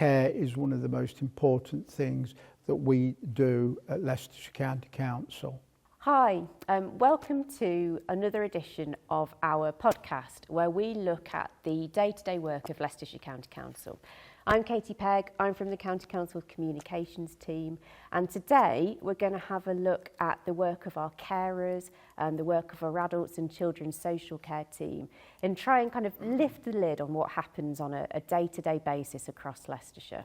care is one of the most important things that we do at Leicestershire County Council. Hi, welcome to another edition of our podcast where we look at the day-to-day work of Leicestershire County Council. I'm Katie Pegg, I'm from the County Council Communications team, and today we're going to have a look at the work of our carers and the work of our adults and children's social care team and try and kind of lift the lid on what happens on a day-to-day basis across Leicestershire.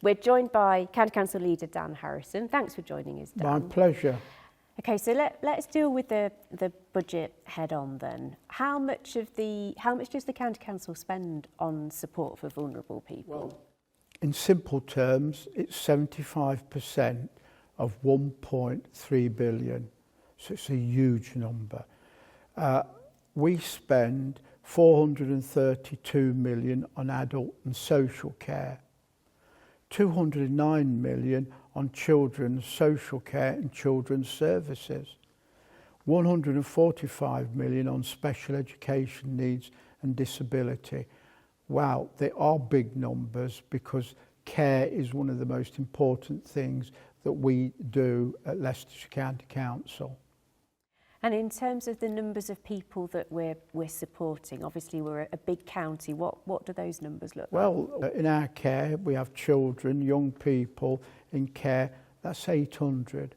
We're joined by County Council leader Dan Harrison. Thanks for joining us, Dan. My pleasure. Okay, so let's deal with the budget head on then. How much does the County Council spend on support for vulnerable people? Well, in simple terms, it's 75% of 1.3 billion. So it's a huge number. We spend 432 million on adult and social care, 209 million on children's social care and children's services, 145 million on special education needs and disability. Wow, they are big numbers because care is one of the most important things that we do at Leicestershire County Council. And in terms of the numbers of people that we're supporting, obviously we're a big county, what do those numbers look like? Well, in our care, we have children, young people in care, that's 800.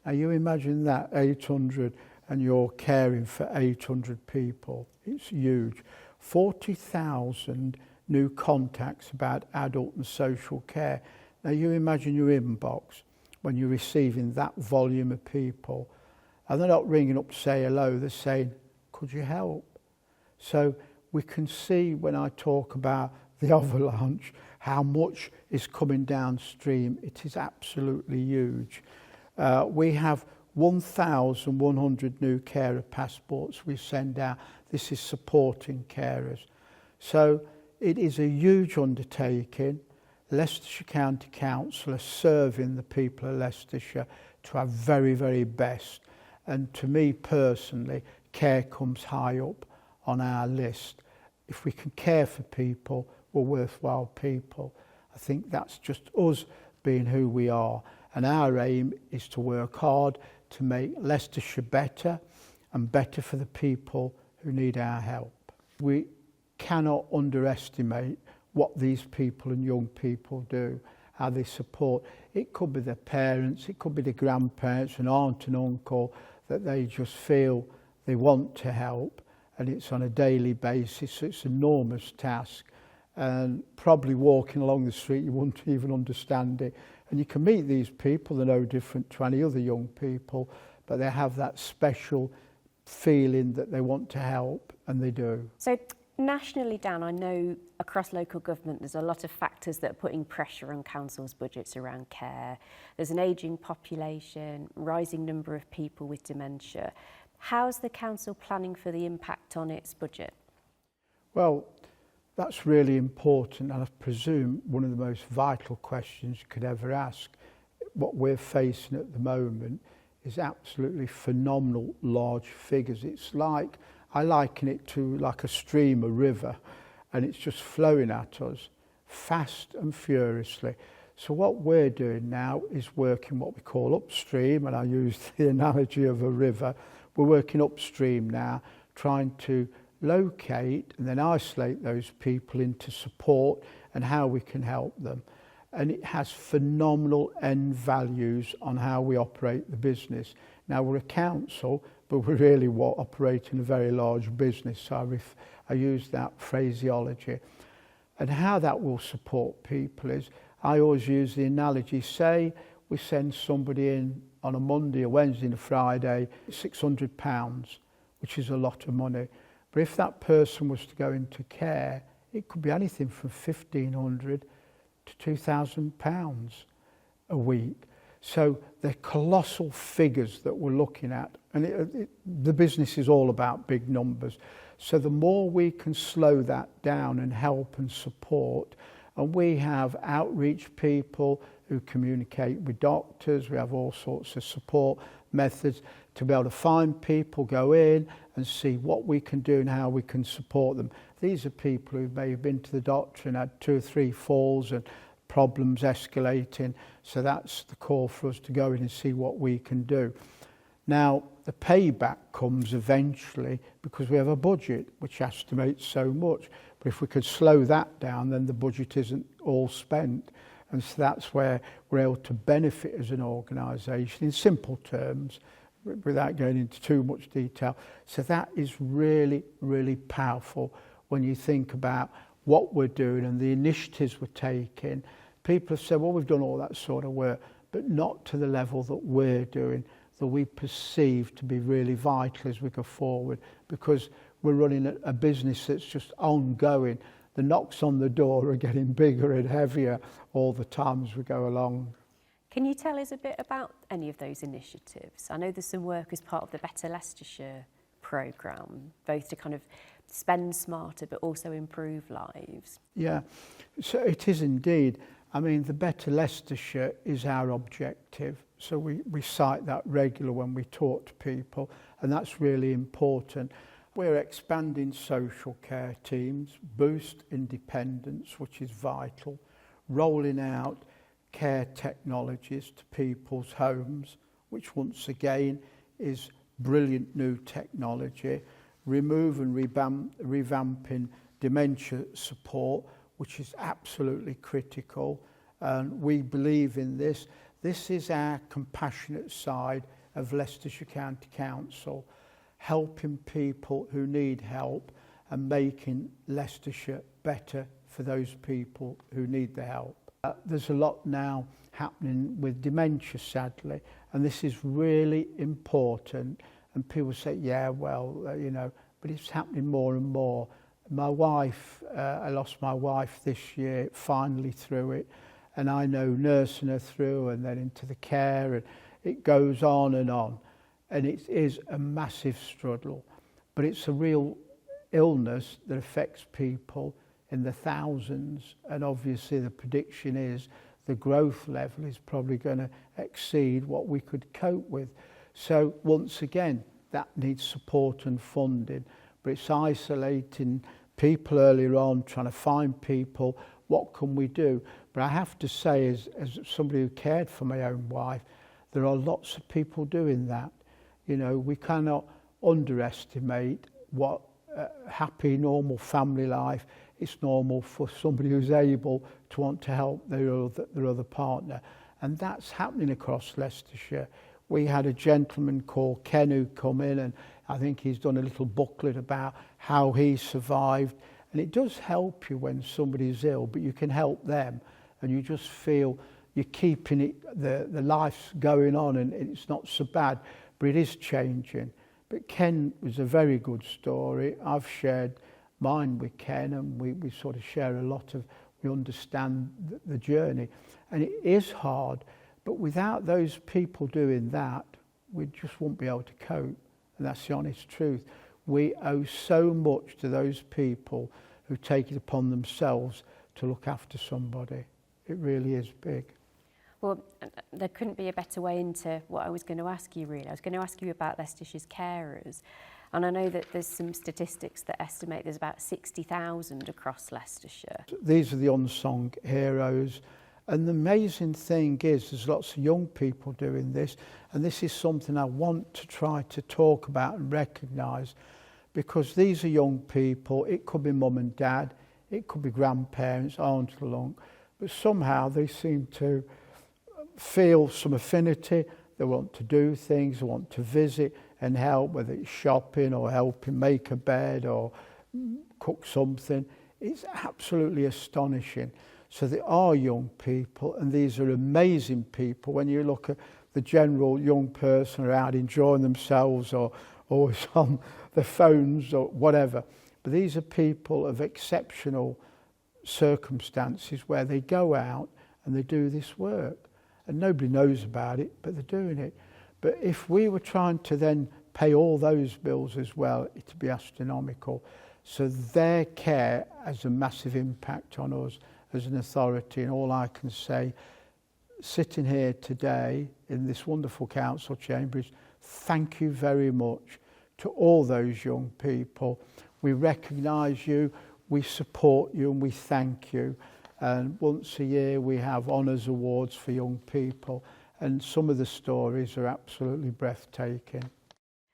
Now you imagine that, 800, and you're caring for 800 people. It's huge. 40,000 new contacts about adult and social care. Now you imagine your inbox when you're receiving that volume of people. And they're not ringing up to say hello, they're saying, could you help? So we can see when I talk about the avalanche, how much is coming downstream. It is absolutely huge. We have 1,100 new carer passports we send out. This is supporting carers. So it is a huge undertaking. Leicestershire County Council are serving the people of Leicestershire to our very, very best. And to me personally, care comes high up on our list. If we can care for people, we're worthwhile people. I think that's just us being who we are. And our aim is to work hard to make Leicestershire better and better for the people who need our help. We cannot underestimate what these people and young people do, how they support. It could be their parents, it could be their grandparents, an aunt and uncle, that they just feel they want to help, and it's on a daily basis. So it's an enormous task, and probably walking along the street you wouldn't even understand it. And you can meet these people, they're no different to any other young people, but they have that special feeling that they want to help, and they do. So nationally, Dan, I know across local government there's a lot of factors that are putting pressure on councils' budgets around care. There's an ageing population, rising number of people with dementia. How's the council planning for the impact on its budget? Well, that's really important, and I presume one of the most vital questions you could ever ask. What we're facing at the moment is absolutely phenomenal large figures. It's like, I liken it to like a stream, a river, and it's just flowing at us fast and furiously. So what we're doing now is working what we call upstream, and I use the analogy of a river. We're working upstream now, trying to locate and then isolate those people into support and how we can help them. And it has phenomenal end values on how we operate the business. Now we're a council, but we're really operating a very large business. So I use that phraseology. And how that will support people is, I always use the analogy, say we send somebody in on a Monday, a Wednesday and a Friday, £600, which is a lot of money. But if that person was to go into care, it could be anything from £1,500 to £2,000 a week. So they're colossal figures that we're looking at. And the business is all about big numbers. So the more we can slow that down and help and support, and we have outreach people who communicate with doctors, we have all sorts of support methods to be able to find people, go in and see what we can do and how we can support them. These are people who may have been to the doctor and had 2 or 3 falls and problems escalating. So that's the call for us to go in and see what we can do. Now, the payback comes eventually because we have a budget which estimates so much. But if we could slow that down, then the budget isn't all spent. And so that's where we're able to benefit as an organisation in simple terms, without going into too much detail. So that is really, really powerful when you think about what we're doing and the initiatives we're taking. People have said, well, we've done all that sort of work, but not to the level that we're doing, that we perceive to be really vital as we go forward, because we're running a business that's just ongoing. The knocks on the door are getting bigger and heavier all the time as we go along. Can you tell us a bit about any of those initiatives? I know there's some work as part of the Better Leicestershire programme, both to kind of spend smarter but also improve lives. Yeah, so it is indeed. I mean, the Better Leicestershire is our objective. So we cite that regular when we talk to people, and that's really important. We're expanding social care teams, boost independence, which is vital, rolling out care technologies to people's homes, which once again is brilliant new technology, remove and revamping dementia support, which is absolutely critical. And we believe in this. This is our compassionate side of Leicestershire County Council, helping people who need help and making Leicestershire better for those people who need the help. There's a lot now happening with dementia, sadly, and this is really important. And people say, yeah, well, but it's happening more and more. My wife, I lost my wife this year, finally through it, and I know nursing her through and then into the care, and it goes on, and it is a massive struggle, but it's a real illness that affects people in the thousands, and obviously the prediction is the growth level is probably going to exceed what we could cope with. So once again, that needs support and funding, but it's isolating people earlier on, trying to find people, what can we do? But I have to say, as somebody who cared for my own wife, there are lots of people doing that. We cannot underestimate what happy, normal family life. It's normal for somebody who's able to want to help their other partner. And that's happening across Leicestershire. We had a gentleman called Ken who come in, and I think he's done a little booklet about how he survived. And it does help you when somebody's ill, but you can help them, and you just feel you're keeping it, the life's going on, and it's not so bad, but it is changing. But Ken was a very good story. I've shared mine with Ken, and we sort of share a lot of, we understand the journey. And it is hard, but without those people doing that, we just won't be able to cope. And that's the honest truth. We owe so much to those people who take it upon themselves to look after somebody. It really is big. Well, there couldn't be a better way into what I was going to ask you, really. I was going to ask you about Leicestershire's carers. And I know that there's some statistics that estimate there's about 60,000 across Leicestershire. These are the unsung heroes. And the amazing thing is there's lots of young people doing this. And this is something I want to try to talk about and recognise, because these are young people. It could be mum and dad. It could be grandparents, aunt and uncle. But somehow they seem to feel some affinity. They want to do things. They want to visit and help, whether it's shopping or helping make a bed or cook something. It's absolutely astonishing. So there are young people, and these are amazing people. When you look at the general young person who are out enjoying themselves or always on their phones or whatever. But these are people of exceptional circumstances where they go out and they do this work. And nobody knows about it, but they're doing it. But if we were trying to then pay all those bills as well, it'd be astronomical. So their care has a massive impact on us as an authority. And all I can say, sitting here today in this wonderful council chamber, is thank you very much to all those young people. We recognise you, we support you, and we thank you. And once a year we have honours awards for young people, and some of the stories are absolutely breathtaking.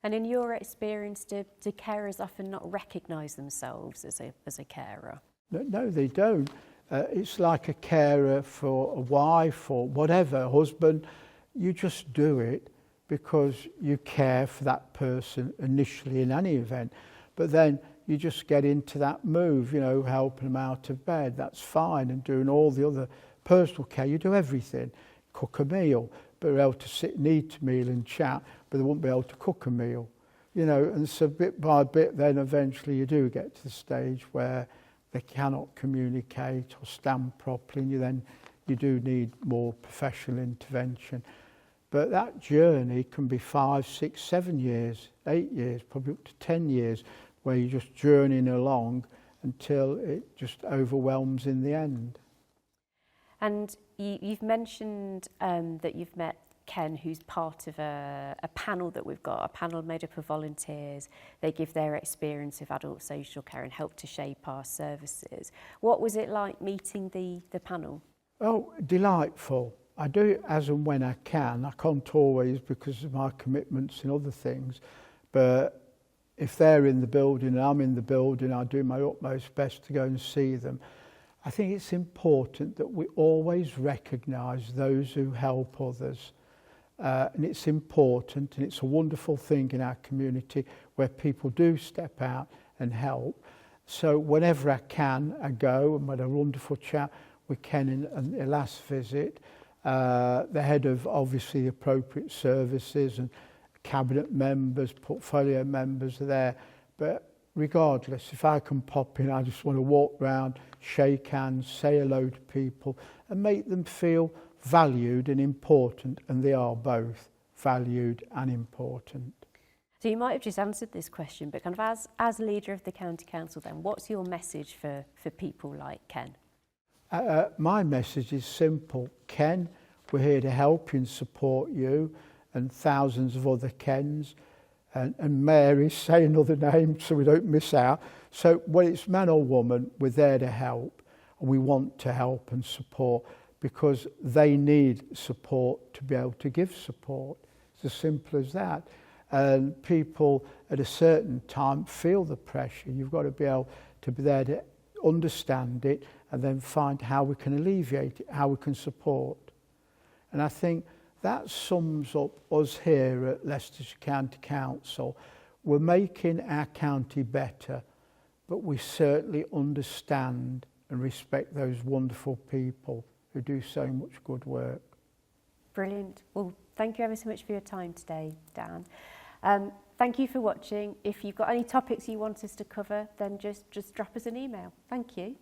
And in your experience, do carers often not recognise themselves as a carer? No, they don't. It's like a carer for a wife or whatever, a husband. You just do it because you care for that person initially in any event. But then you just get into that move, you know, helping them out of bed, that's fine, and doing all the other personal care. You do everything. Cook a meal, but they're able to sit and eat a meal and chat, but they won't be able to cook a meal. You know, and so bit by bit then eventually you do get to the stage where they cannot communicate or stand properly, and you do need more professional intervention. But that journey can be 5, 6, 7 years, 8 years, probably up to 10 years, where you're just journeying along until it just overwhelms in the end. And you've mentioned that you've met Ken, who's part of a panel that we've got, a panel made up of volunteers. They give their experience of adult social care and help to shape our services. What was it like meeting the panel? Oh, delightful. I do it as and when I can. I can't always because of my commitments and other things, but if they're in the building and I'm in the building, I do my utmost best to go and see them. I think it's important that we always recognise those who help others. And it's important, and it's a wonderful thing in our community where people do step out and help. So whenever I can, I go and we had a wonderful chat with Ken in the last visit. The head of obviously the appropriate services and cabinet members, portfolio members are there. But regardless, if I can pop in, I just want to walk round, shake hands, say hello to people and make them feel valued and important, and they are both valued and important. So you might have just answered this question, but kind of as leader of the County Council then, what's your message for people like Ken? My message is simple. Ken, we're here to help you and support you, and thousands of other Kens, and Mary, say another name so we don't miss out. So whether it's man or woman, we're there to help, and we want to help and support because they need support to be able to give support. It's as simple as that. And people at a certain time feel the pressure. You've got to be able to be there to understand it and then find how we can alleviate it, how we can support. And I think that sums up us here at Leicestershire County Council. We're making our county better, but we certainly understand and respect those wonderful people who do so much good work. Brilliant. Well, thank you ever so much for your time today, Dan. Thank you for watching. If you've got any topics you want us to cover, then just drop us an email. Thank you.